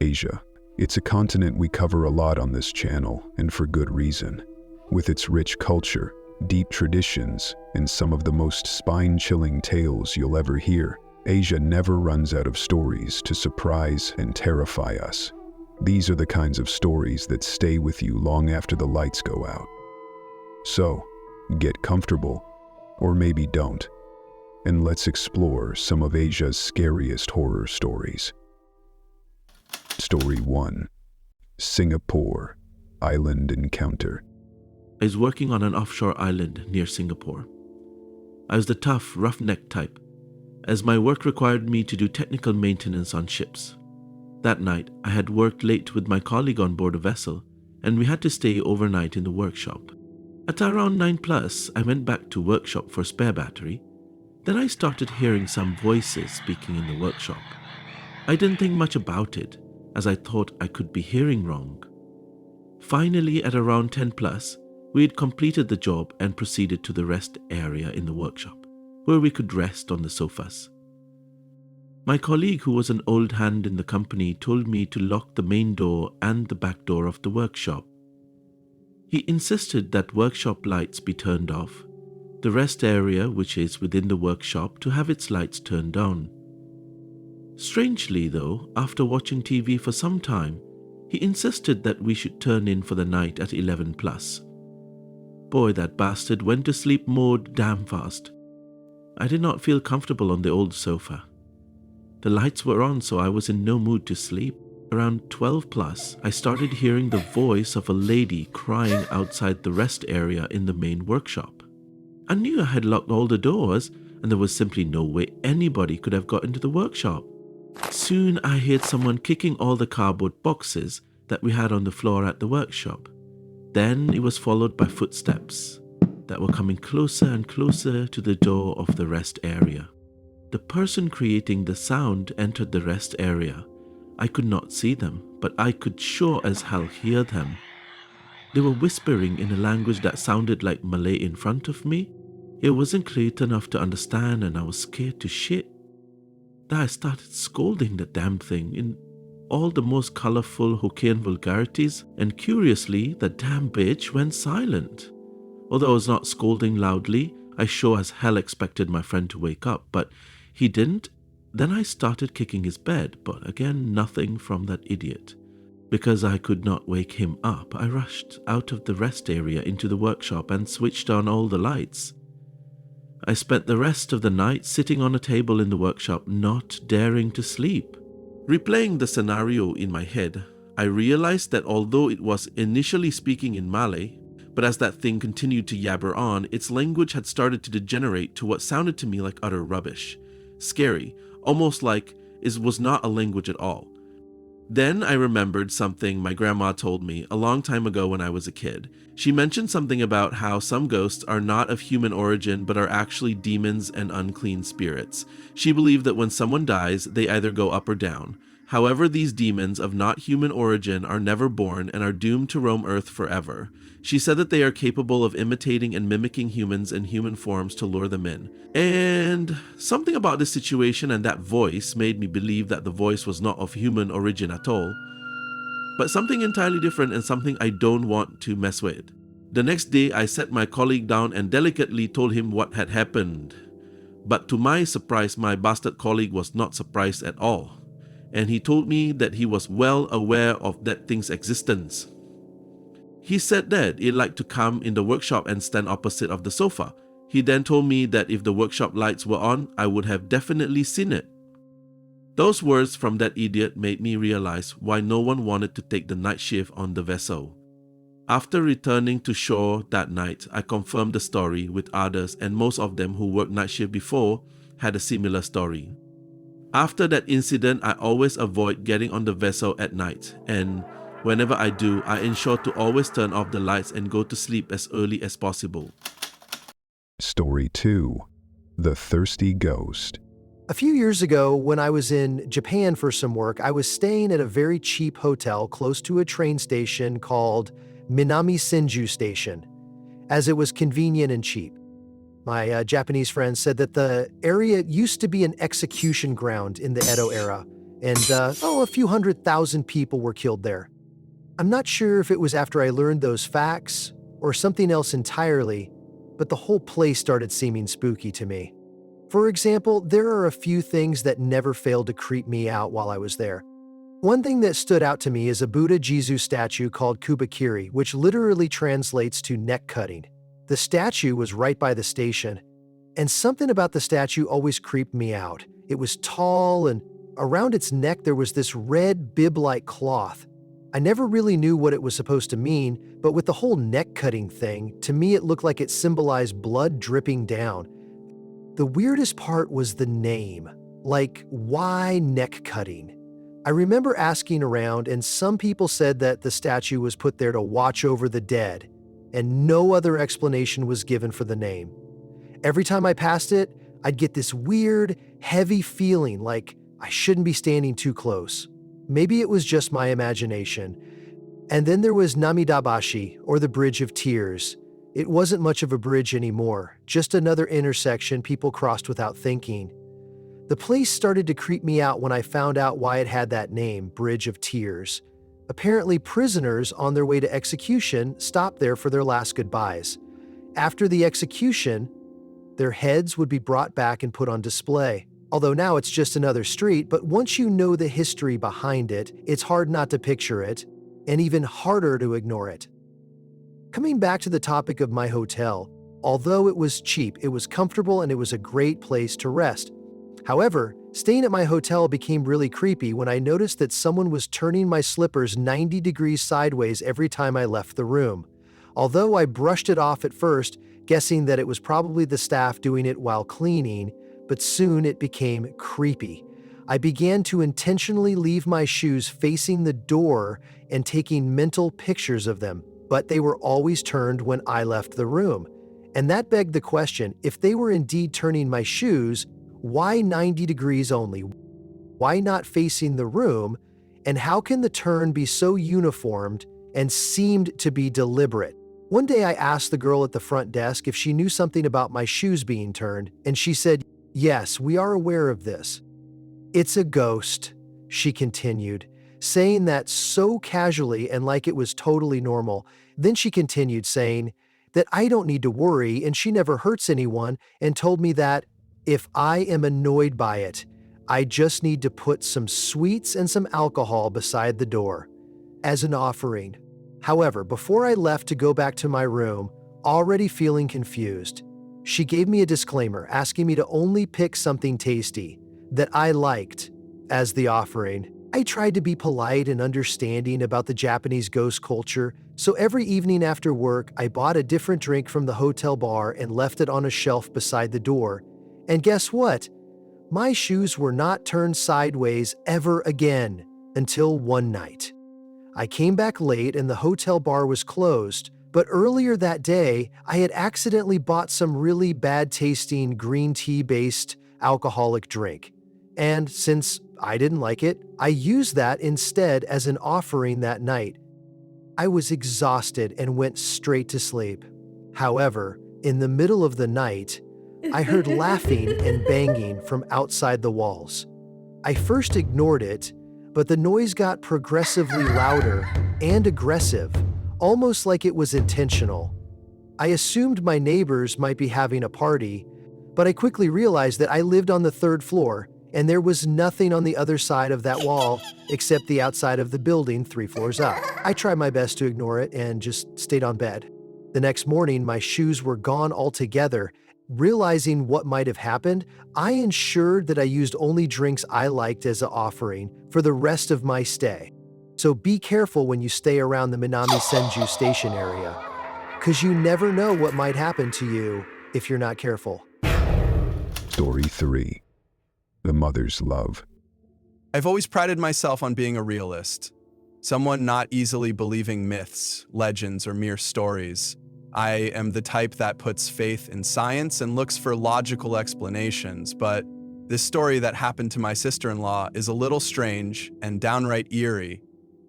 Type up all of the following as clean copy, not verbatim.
Asia. It's a continent we cover a lot on this channel, and for good reason. With its rich culture, deep traditions, and some of the most spine-chilling tales you'll ever hear, Asia never runs out of stories to surprise and terrify us. These are the kinds of stories that stay with you long after the lights go out. So, get comfortable, or maybe don't, and let's explore some of Asia's scariest horror stories. Story 1. Singapore Island Encounter. I was working on an offshore island near Singapore. I was the tough, roughneck type, as my work required me to do technical maintenance on ships. That night, I had worked late with my colleague on board a vessel, and we had to stay overnight in the workshop. At around 9+, I went back to workshop for spare battery. Then I started hearing some voices speaking in the workshop. I didn't think much about it, as I thought I could be hearing wrong. Finally, at around 10+, we had completed the job and proceeded to the rest area in the workshop, where we could rest on the sofas. My colleague, who was an old hand in the company, told me to lock the main door and the back door of the workshop. He insisted that workshop lights be turned off, the rest area, which is within the workshop, to have its lights turned on. Strangely though, after watching TV for some time, he insisted that we should turn in for the night at 11+. Boy, that bastard went to sleep mode damn fast. I did not feel comfortable on the old sofa. The lights were on, so I was in no mood to sleep. Around 12+, I started hearing the voice of a lady crying outside the rest area in the main workshop. I knew I had locked all the doors, and there was simply no way anybody could have got into the workshop. Soon I heard someone kicking all the cardboard boxes that we had on the floor at the workshop. Then it was followed by footsteps that were coming closer and closer to the door of the rest area. The person creating the sound entered the rest area. I could not see them, but I could sure as hell hear them. They were whispering in a language that sounded like Malay in front of me. It wasn't clear enough to understand, and I was scared to shit. Then I started scolding the damn thing in all the most colorful Hokkien vulgarities, and curiously, the damn bitch went silent. Although I was not scolding loudly, I sure as hell expected my friend to wake up, but he didn't. Then I started kicking his bed, but again nothing from that idiot. Because I could not wake him up, I rushed out of the rest area into the workshop and switched on all the lights. I spent the rest of the night sitting on a table in the workshop, not daring to sleep. Replaying the scenario in my head, I realized that although it was initially speaking in Malay, but as that thing continued to yabber on, its language had started to degenerate to what sounded to me like utter rubbish. Scary, almost like it was not a language at all. Then I remembered something my grandma told me a long time ago when I was a kid. She mentioned something about how some ghosts are not of human origin but are actually demons and unclean spirits. She believed that when someone dies, they either go up or down. However, these demons of not human origin are never born and are doomed to roam Earth forever. She said that they are capable of imitating and mimicking humans in human forms to lure them in. And something about this situation and that voice made me believe that the voice was not of human origin at all, but something entirely different and something I don't want to mess with. The next day, I sat my colleague down and delicately told him what had happened. But to my surprise, my bastard colleague was not surprised at all. And he told me that he was well aware of that thing's existence. He said that it liked to come in the workshop and stand opposite of the sofa. He then told me that if the workshop lights were on, I would have definitely seen it. Those words from that idiot made me realize why no one wanted to take the night shift on the vessel. After returning to shore that night, I confirmed the story with others, and most of them who worked night shift before had a similar story. After that incident, I always avoid getting on the vessel at night, and whenever I do, I ensure to always turn off the lights and go to sleep as early as possible. Story 2. The Thirsty Ghost. A few years ago, when I was in Japan for some work, I was staying at a very cheap hotel close to a train station called Minami Senju Station, as it was convenient and cheap. My Japanese friend said that the area used to be an execution ground in the Edo era, and a few 100,000 people were killed there. I'm not sure if it was after I learned those facts or something else entirely, but the whole place started seeming spooky to me. For example, there are a few things that never failed to creep me out while I was there. One thing that stood out to me is a Buddha Jesus statue called Kubakiri, which literally translates to neck cutting. The statue was right by the station, and something about the statue always creeped me out. It was tall, and around its neck there was this red bib-like cloth. I never really knew what it was supposed to mean, but with the whole neck-cutting thing, to me it looked like it symbolized blood dripping down. The weirdest part was the name. Like, why neck cutting? I remember asking around, and some people said that the statue was put there to watch over the dead, and no other explanation was given for the name. Every time I passed it, I'd get this weird, heavy feeling like I shouldn't be standing too close. Maybe it was just my imagination. And then there was Namidabashi, or the Bridge of Tears. It wasn't much of a bridge anymore, just another intersection people crossed without thinking. The place started to creep me out when I found out why it had that name, Bridge of Tears. Apparently, prisoners on their way to execution stopped there for their last goodbyes. After the execution, their heads would be brought back and put on display. Although now it's just another street, but once you know the history behind it, it's hard not to picture it, and even harder to ignore it. Coming back to the topic of my hotel, although it was cheap, it was comfortable, and it was a great place to rest. However, staying at my hotel became really creepy when I noticed that someone was turning my slippers 90 degrees sideways every time I left the room. Although I brushed it off at first, guessing that it was probably the staff doing it while cleaning, but soon it became creepy. I began to intentionally leave my shoes facing the door and taking mental pictures of them, but they were always turned when I left the room. And that begged the question, if they were indeed turning my shoes, why 90 degrees only? Why not facing the room? And how can the turn be so uniformed and seemed to be deliberate? One day I asked the girl at the front desk if she knew something about my shoes being turned, and she said, "Yes, we are aware of this." "It's a ghost," she continued, saying that so casually and like it was totally normal. Then she continued saying that I don't need to worry and she never hurts anyone, and told me that if I am annoyed by it, I just need to put some sweets and some alcohol beside the door as an offering. However, before I left to go back to my room, already feeling confused, she gave me a disclaimer asking me to only pick something tasty that I liked as the offering. I tried to be polite and understanding about the Japanese ghost culture, so every evening after work, I bought a different drink from the hotel bar and left it on a shelf beside the door. And guess what? My shoes were not turned sideways ever again until one night. I came back late and the hotel bar was closed, but earlier that day, I had accidentally bought some really bad-tasting green tea-based alcoholic drink. And since I didn't like it, I used that instead as an offering that night. I was exhausted and went straight to sleep. However, in the middle of the night, I heard laughing and banging from outside the walls. I first ignored it, but the noise got progressively louder and aggressive, almost like it was intentional. I assumed my neighbors might be having a party, but I quickly realized that I lived on the third floor, and there was nothing on the other side of that wall except the outside of the building 3 floors up. I tried my best to ignore it and just stayed on bed. The next morning, my shoes were gone altogether. Realizing what might have happened, I ensured that I used only drinks I liked as an offering for the rest of my stay. So be careful when you stay around the Minami Senju station area, because you never know what might happen to you if you're not careful. Story 3. The Mother's Love. I've always prided myself on being a realist, someone not easily believing myths, legends, or mere stories. I am the type that puts faith in science and looks for logical explanations, but this story that happened to my sister-in-law is a little strange and downright eerie,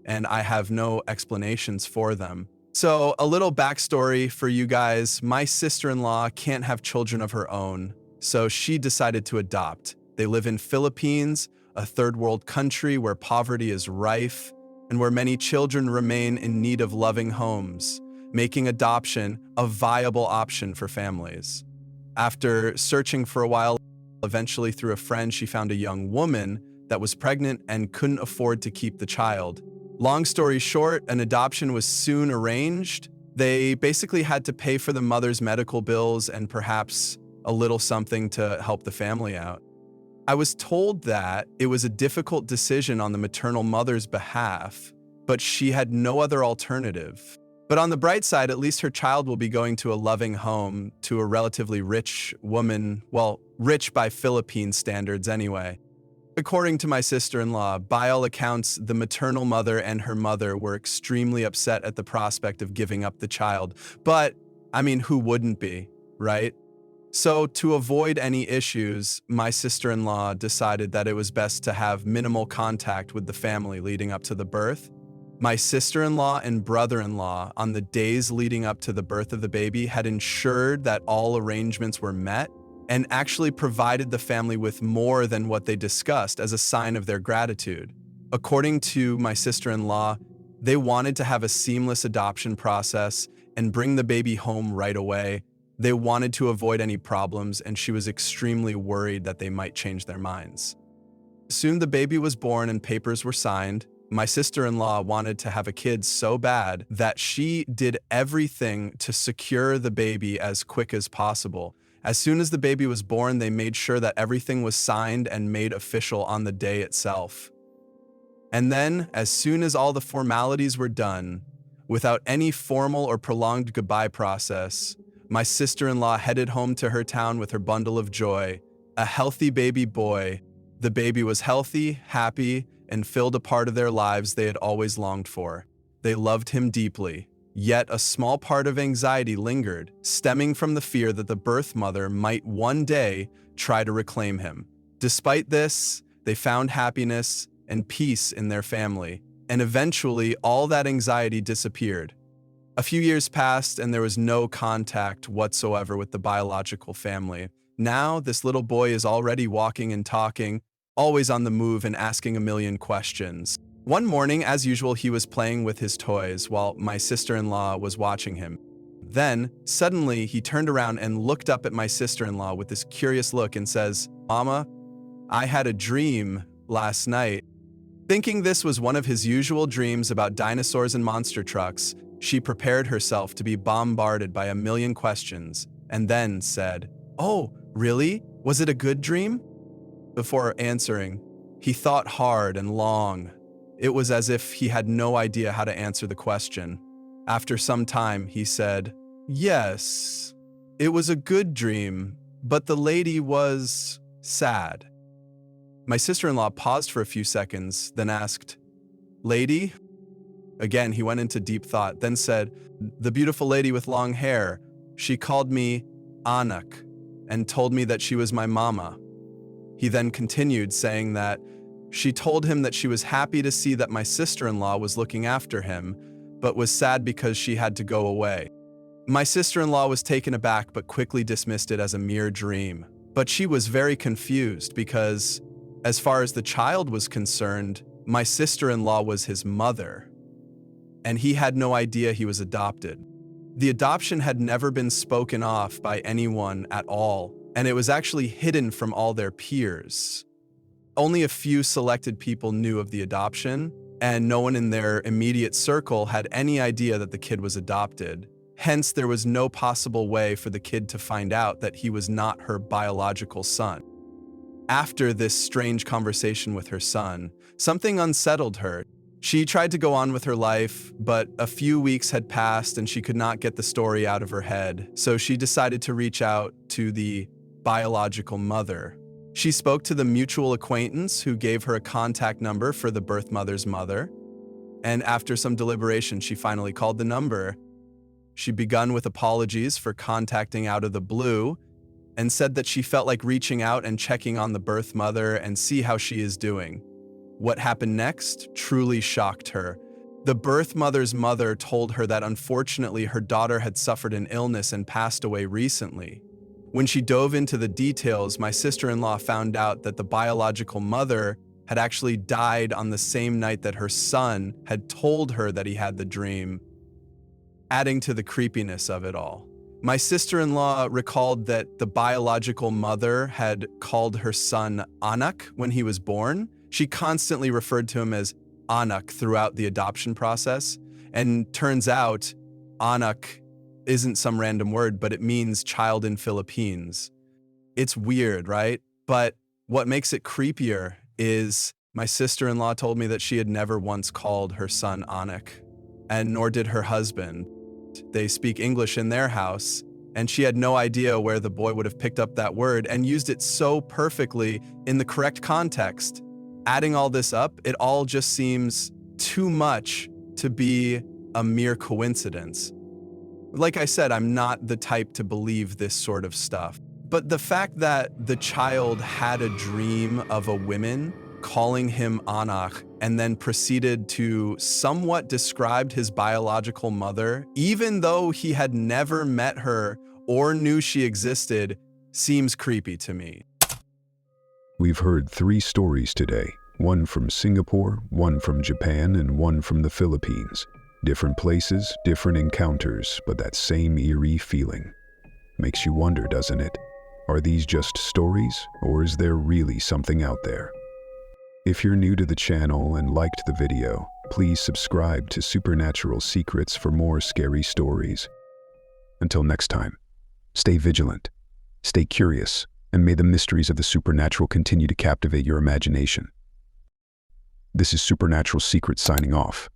and I have no explanations for them. So, a little backstory for you guys. My sister-in-law can't have children of her own, so she decided to adopt. They live in Philippines, a third world country where poverty is rife and where many children remain in need of loving homes, making adoption a viable option for families. After searching for a while, eventually through a friend, she found a young woman that was pregnant and couldn't afford to keep the child. Long story short, an adoption was soon arranged. They basically had to pay for the mother's medical bills and perhaps a little something to help the family out. I was told that it was a difficult decision on the maternal mother's behalf, but she had no other alternative. But on the bright side, at least her child will be going to a loving home, to a relatively rich woman, well, rich by Philippine standards anyway. According to my sister-in-law, by all accounts, the maternal mother and her mother were extremely upset at the prospect of giving up the child. But, I mean, who wouldn't be, right? So, to avoid any issues, my sister-in-law decided that it was best to have minimal contact with the family leading up to the birth. My sister-in-law and brother-in-law, on the days leading up to the birth of the baby, had ensured that all arrangements were met and actually provided the family with more than what they discussed as a sign of their gratitude. According to my sister-in-law, they wanted to have a seamless adoption process and bring the baby home right away. They wanted to avoid any problems, and she was extremely worried that they might change their minds. Soon the baby was born and papers were signed. My sister-in-law wanted to have a kid so bad that she did everything to secure the baby as quick as possible. As soon as the baby was born, they made sure that everything was signed and made official on the day itself. And then, as soon as all the formalities were done, without any formal or prolonged goodbye process, my sister-in-law headed home to her town with her bundle of joy, a healthy baby boy. The baby was healthy, happy, and filled a part of their lives they had always longed for. They loved him deeply. Yet a small part of anxiety lingered, stemming from the fear that the birth mother might one day try to reclaim him. Despite this, they found happiness and peace in their family, and eventually all that anxiety disappeared. A few years passed and there was no contact whatsoever with the biological family. Now, this little boy is already walking and talking, always on the move and asking a million questions. One morning, as usual, he was playing with his toys while my sister-in-law was watching him. Then, suddenly, he turned around and looked up at my sister-in-law with this curious look and says, "Mama, I had a dream last night." Thinking this was one of his usual dreams about dinosaurs and monster trucks, she prepared herself to be bombarded by a million questions and then said, "Oh, really? Was it a good dream?" Before answering, he thought hard and long. It was as if he had no idea how to answer the question. After some time, he said, "Yes, it was a good dream, but the lady was sad." My sister-in-law paused for a few seconds, then asked, "Lady?" Again, he went into deep thought, then said, "The beautiful lady with long hair. She called me Anak and told me that she was my mama." He then continued, saying that she told him that she was happy to see that my sister-in-law was looking after him, but was sad because she had to go away. My sister-in-law was taken aback but quickly dismissed it as a mere dream. But she was very confused because, as far as the child was concerned, my sister-in-law was his mother, and he had no idea he was adopted. The adoption had never been spoken of by anyone at all, and it was actually hidden from all their peers. Only a few selected people knew of the adoption, and no one in their immediate circle had any idea that the kid was adopted. Hence, there was no possible way for the kid to find out that he was not her biological son. After this strange conversation with her son, something unsettled her. She tried to go on with her life, but a few weeks had passed and she could not get the story out of her head, so she decided to reach out to the biological mother. She spoke to the mutual acquaintance who gave her a contact number for the birth mother's mother, and after some deliberation, she finally called the number. She began with apologies for contacting out of the blue and said that she felt like reaching out and checking on the birth mother and see how she is doing. What happened next truly shocked her. The birth mother's mother told her that unfortunately her daughter had suffered an illness and passed away recently. When she dove into the details, my sister-in-law found out that the biological mother had actually died on the same night that her son had told her that he had the dream, adding to the creepiness of it all. My sister-in-law recalled that the biological mother had called her son Anak when he was born. She constantly referred to him as Anak throughout the adoption process. And turns out Anak isn't some random word, but it means child in Philippines. It's weird, right? But what makes it creepier is my sister-in-law told me that she had never once called her son Anak, and nor did her husband. They speak English in their house, and she had no idea where the boy would have picked up that word and used it so perfectly in the correct context. Adding all this up, it all just seems too much to be a mere coincidence. Like I said, I'm not the type to believe this sort of stuff. But the fact that the child had a dream of a woman calling him Anak and then proceeded to somewhat describe his biological mother, even though he had never met her or knew she existed, seems creepy to me. We've heard 3 stories today, one from Singapore, one from Japan, and one from the Philippines. Different places, different encounters, but that same eerie feeling. Makes you wonder, doesn't it? Are these just stories, or is there really something out there? If you're new to the channel and liked the video, please subscribe to Supernatural Secrets for more scary stories. Until next time, stay vigilant, stay curious, and may the mysteries of the supernatural continue to captivate your imagination. This is Supernatural Secrets signing off.